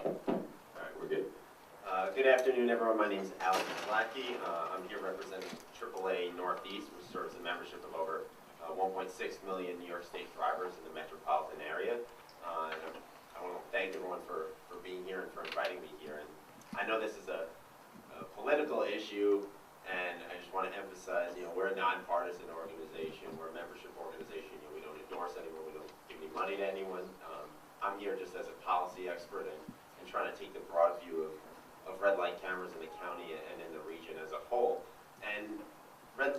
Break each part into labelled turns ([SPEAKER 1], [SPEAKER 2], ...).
[SPEAKER 1] All right, we're good. Good afternoon, everyone. My name is Alec Slatky. I'm here representing AAA Northeast, which serves a membership of over 1.6 million New York State drivers in the metropolitan area. And I want to thank everyone for being here and for inviting me here. And I know this is a political issue, and I just want to emphasize, we're a nonpartisan organization. We're a membership organization. We don't endorse anyone. We don't give any money to anyone. I'm here just as a policy expert and trying to take the broad view of red light cameras in the county and in the region as a whole. And red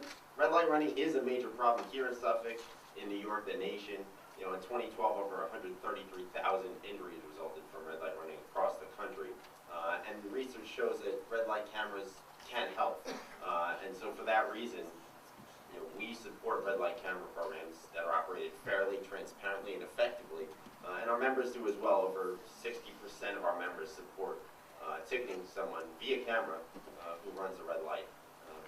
[SPEAKER 1] light running is a major problem here in Suffolk, in New York, the nation. In 2012, over 133,000 injuries resulted from red light running across the country. And research shows that red light cameras can help. And so for that reason, we support red light camera programs that are operated fairly, transparently, and effectively. And our members do as well. Over 60% of our members support ticketing someone via camera who runs a red light.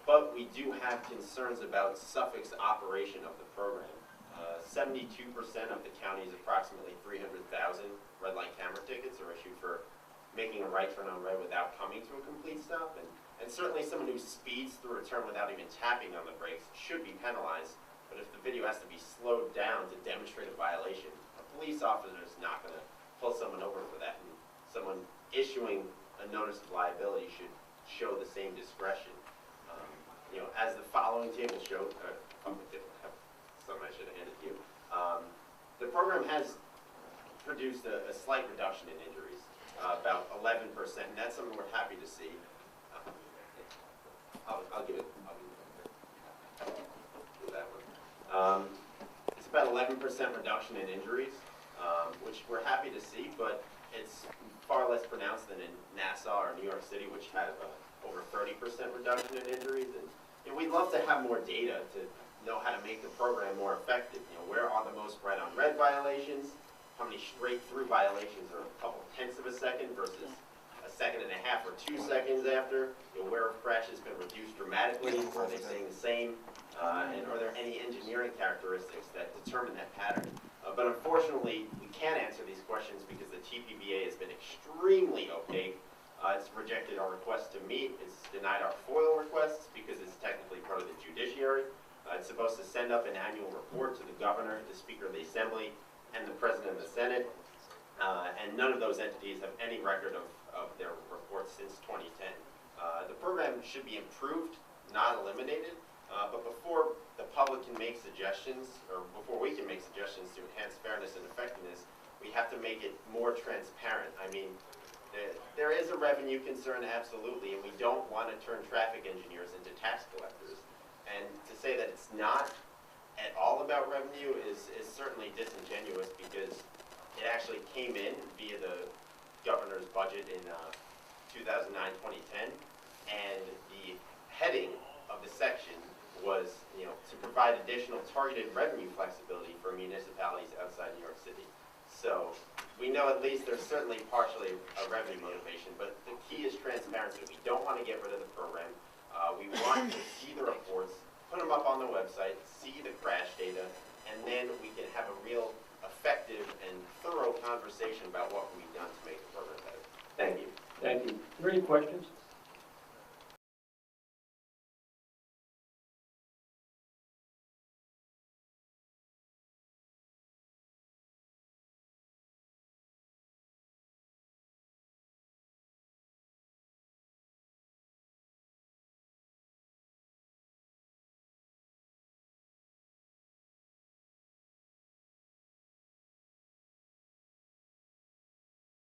[SPEAKER 1] But we do have concerns about Suffolk's operation of the program. 72% of the county's approximately 300,000 red light camera tickets are issued for making a right turn on red without coming to a complete stop. And certainly someone who speeds through a turn without even tapping on the brakes should be penalized. But if the video has to be slowed down to demonstrate a violation, a police officer is not going to pull someone over for that. And someone issuing a notice of liability should show the same discretion. As the following table showed, something I should have handed to you. The program has produced a slight reduction in injuries, about 11%, and that's something we're happy to see. I'll give it that one. It's about 11% reduction in injuries, which we're happy to see, but it's far less pronounced than in Nassau or New York City, which had over 30% reduction in injuries. And we'd love to have more data to know how to make the program more effective. Where are the most red on red violations? How many straight through violations are a couple tenths of a second versus a second and a half or 2 seconds after? Where have crashes been reduced dramatically? Are they staying the same? And are there any engineering characteristics that determine that pattern? But unfortunately, we can't answer these questions because the TPBA has been extremely opaque. It's rejected our request to meet. It's denied our FOIL requests because it's technically part of the judiciary. It's supposed to send up an annual report to the governor, the Speaker of the Assembly, and the President of the Senate. And none of those entities have any record of their reports since 2010. The program should be improved, not eliminated. But before the public can make suggestions, or before we can make suggestions to enhance fairness and effectiveness, we have to make it more transparent. I mean, there is a revenue concern, absolutely, and we don't want to turn traffic engineers into tax collectors. And to say that it's not at all about revenue is certainly disingenuous, because it actually came in via the governor's budget in 2009-2010, and the heading of the section was, to provide additional targeted revenue flexibility for municipalities outside New York City. So we know at least there's certainly partially a revenue motivation, but the key is transparency. We don't want to get rid of the program. We want to see the reports, put them up on the website, see the crash data, and then we can have a real effective and thorough conversation about what can be done to make the program better. Thank you.
[SPEAKER 2] Thank you. Are there any questions?